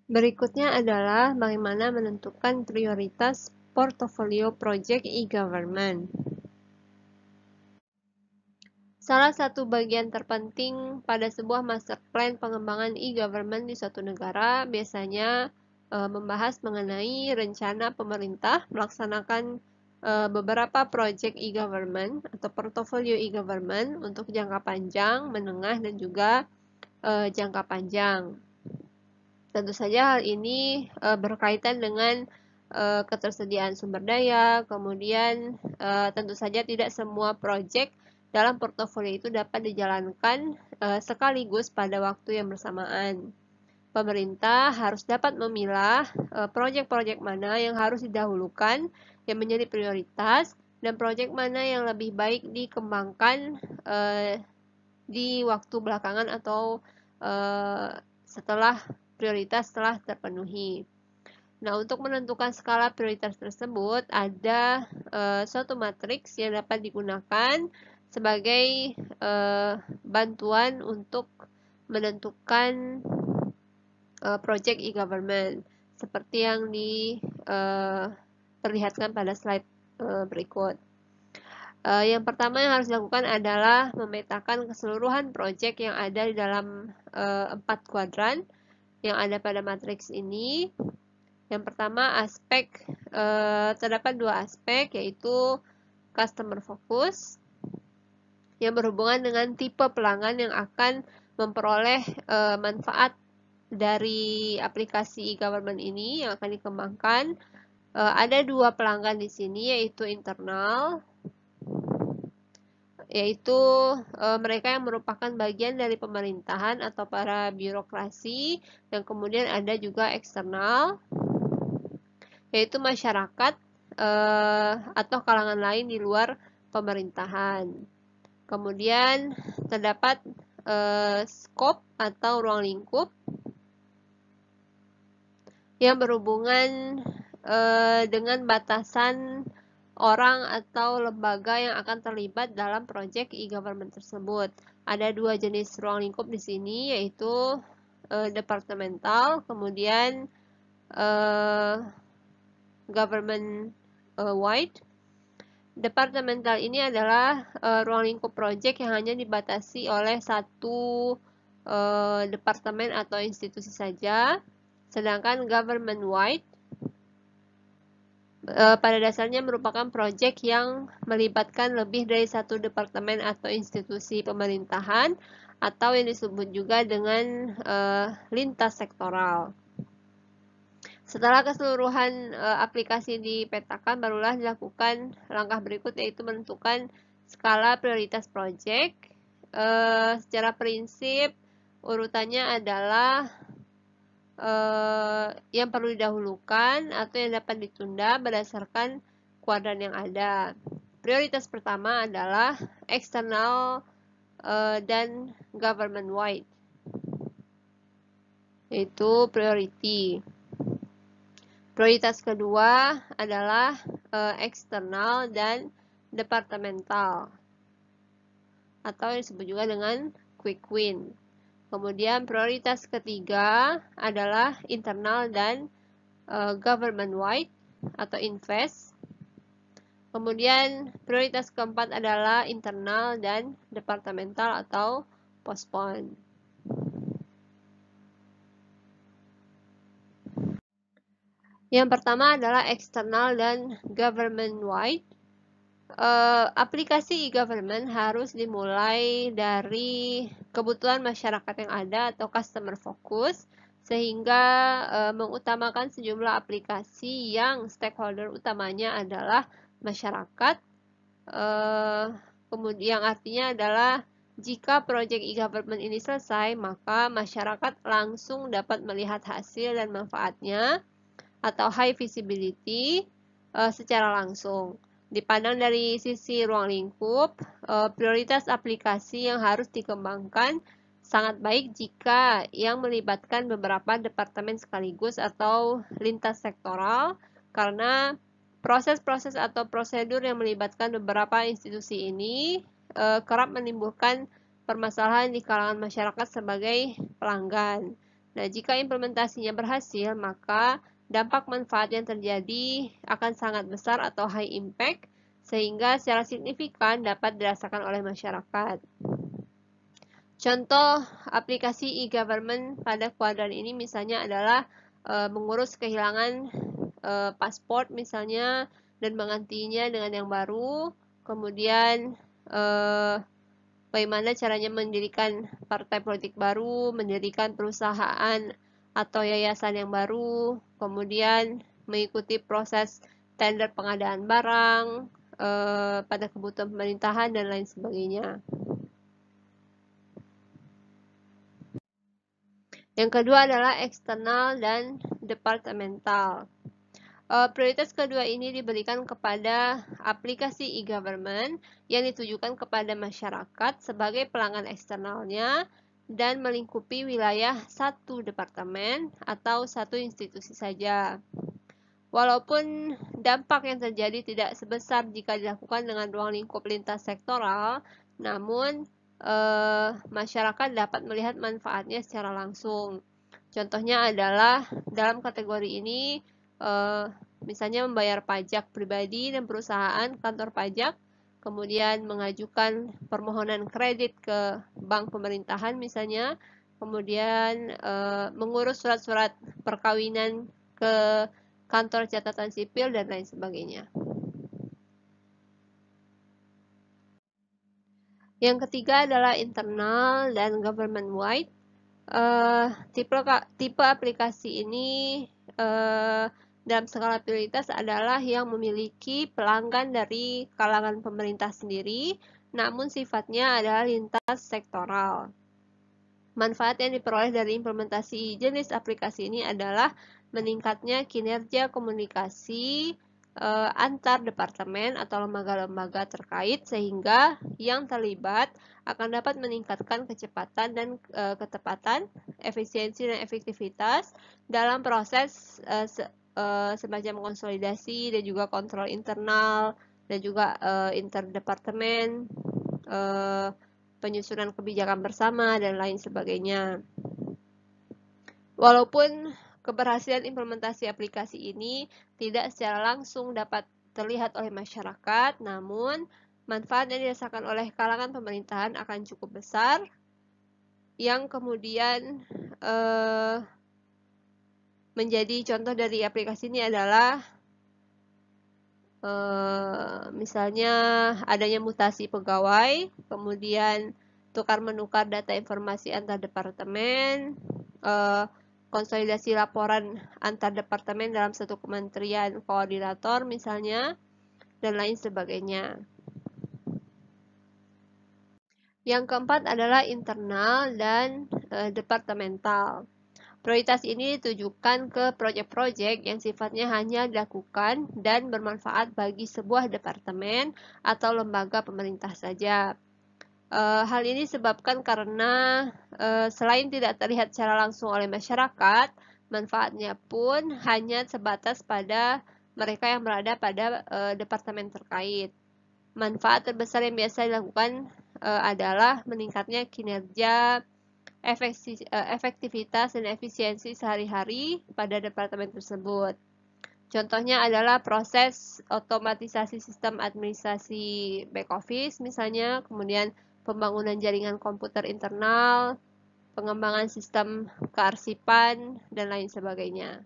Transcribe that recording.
Berikutnya adalah bagaimana menentukan prioritas portofolio project e-government. Salah satu bagian terpenting pada sebuah master plan pengembangan e-government di suatu negara biasanya membahas mengenai rencana pemerintah melaksanakan beberapa project e-government atau portofolio e-government untuk jangka panjang, menengah, dan juga jangka panjang. Tentu saja hal ini berkaitan dengan ketersediaan sumber daya, kemudian tentu saja tidak semua proyek dalam portofolio itu dapat dijalankan sekaligus pada waktu yang bersamaan. Pemerintah harus dapat memilah proyek-proyek mana yang harus didahulukan, yang menjadi prioritas, dan proyek mana yang lebih baik dikembangkan di waktu belakangan atau setelah prioritas telah terpenuhi. Nah, untuk menentukan skala prioritas tersebut, ada suatu matriks yang dapat digunakan sebagai bantuan untuk menentukan project e-government, seperti yang diperlihatkan pada slide berikut. Yang pertama yang harus dilakukan adalah memetakan keseluruhan proyek yang ada di dalam 4 kuadran yang ada pada matriks ini. Yang pertama terdapat 2 aspek, yaitu customer focus yang berhubungan dengan tipe pelanggan yang akan memperoleh manfaat dari aplikasi e-government ini yang akan dikembangkan. Ada 2 pelanggan di sini, yaitu internal, yaitu mereka yang merupakan bagian dari pemerintahan atau para birokrasi, dan kemudian ada juga eksternal, yaitu masyarakat atau kalangan lain di luar pemerintahan. Kemudian terdapat skop atau ruang lingkup yang berhubungan dengan batasan orang atau lembaga yang akan terlibat dalam proyek e-government tersebut. Ada 2 jenis ruang lingkup di sini, yaitu departemental, kemudian government wide. Departemental ini adalah ruang lingkup proyek yang hanya dibatasi oleh satu departemen atau institusi saja, sedangkan government wide pada dasarnya merupakan proyek yang melibatkan lebih dari satu departemen atau institusi pemerintahan, atau yang disebut juga dengan lintas sektoral. Setelah keseluruhan aplikasi dipetakan, barulah dilakukan langkah berikut, yaitu menentukan skala prioritas proyek. Secara prinsip, urutannya adalah yang perlu didahulukan atau yang dapat ditunda berdasarkan kuadran yang ada. Prioritas pertama adalah eksternal dan government wide, yaitu priority. Prioritas kedua adalah eksternal dan departemental, atau yang disebut juga dengan quick win. Kemudian prioritas ketiga adalah internal dan government wide atau invest. Kemudian prioritas keempat adalah internal dan departemental atau postpone. Yang pertama adalah eksternal dan government wide. Aplikasi e-government harus dimulai dari kebutuhan masyarakat yang ada atau customer focus, sehingga mengutamakan sejumlah aplikasi yang stakeholder utamanya adalah masyarakat. Kemudian artinya adalah jika proyek e-government ini selesai, maka masyarakat langsung dapat melihat hasil dan manfaatnya atau high visibility secara langsung. Dipandang dari sisi ruang lingkup, prioritas aplikasi yang harus dikembangkan sangat baik jika yang melibatkan beberapa departemen sekaligus atau lintas sektoral, karena proses-proses atau prosedur yang melibatkan beberapa institusi ini kerap menimbulkan permasalahan di kalangan masyarakat sebagai pelanggan. Nah, jika implementasinya berhasil, maka dampak manfaat yang terjadi akan sangat besar atau high impact, sehingga secara signifikan dapat dirasakan oleh masyarakat. Contoh aplikasi e-government pada kuadran ini misalnya adalah mengurus kehilangan paspor misalnya dan menggantinya dengan yang baru, kemudian bagaimana caranya mendirikan partai politik baru, mendirikan perusahaan atau yayasan yang baru, kemudian mengikuti proses tender pengadaan barang pada kebutuhan pemerintahan dan lain sebagainya. Yang kedua adalah eksternal dan departemental. Prioritas kedua ini diberikan kepada aplikasi e-government yang ditujukan kepada masyarakat sebagai pelanggan eksternalnya dan melingkupi wilayah satu departemen atau satu institusi saja. Walaupun dampak yang terjadi tidak sebesar jika dilakukan dengan ruang lingkup lintas sektoral, namun masyarakat dapat melihat manfaatnya secara langsung. Contohnya adalah dalam kategori ini misalnya membayar pajak pribadi dan perusahaan kantor pajak, kemudian mengajukan permohonan kredit ke bank pemerintahan misalnya, kemudian mengurus surat-surat perkawinan ke kantor catatan sipil dan lain sebagainya. Yang ketiga adalah internal dan government wide. Tipe aplikasi ini dalam skala prioritas adalah yang memiliki pelanggan dari kalangan pemerintah sendiri, namun sifatnya adalah lintas sektoral. Manfaat yang diperoleh dari implementasi jenis aplikasi ini adalah meningkatnya kinerja komunikasi antar departemen atau lembaga-lembaga terkait sehingga yang terlibat akan dapat meningkatkan kecepatan dan ketepatan, efisiensi dan efektivitas dalam proses semacam konsolidasi dan juga kontrol internal dan juga interdepartemen, penyusunan kebijakan bersama, dan lain sebagainya. Walaupun keberhasilan implementasi aplikasi ini tidak secara langsung dapat terlihat oleh masyarakat, namun manfaat yang dirasakan oleh kalangan pemerintahan akan cukup besar, yang kemudian menjadi contoh dari aplikasi ini adalah misalnya adanya mutasi pegawai, kemudian tukar-menukar data informasi antar departemen, konsolidasi laporan antar departemen dalam satu kementerian koordinator misalnya, dan lain sebagainya. Yang keempat adalah internal dan departemental. Prioritas ini ditujukan ke proyek-proyek yang sifatnya hanya dilakukan dan bermanfaat bagi sebuah departemen atau lembaga pemerintah saja. Hal ini disebabkan karena selain tidak terlihat secara langsung oleh masyarakat, manfaatnya pun hanya sebatas pada mereka yang berada pada departemen terkait. Manfaat terbesar yang biasa dilakukan adalah meningkatnya kinerja, efektivitas dan efisiensi sehari-hari pada departemen tersebut. Contohnya adalah proses otomatisasi sistem administrasi back office misalnya, kemudian pembangunan jaringan komputer internal, pengembangan sistem kearsipan, dan lain sebagainya.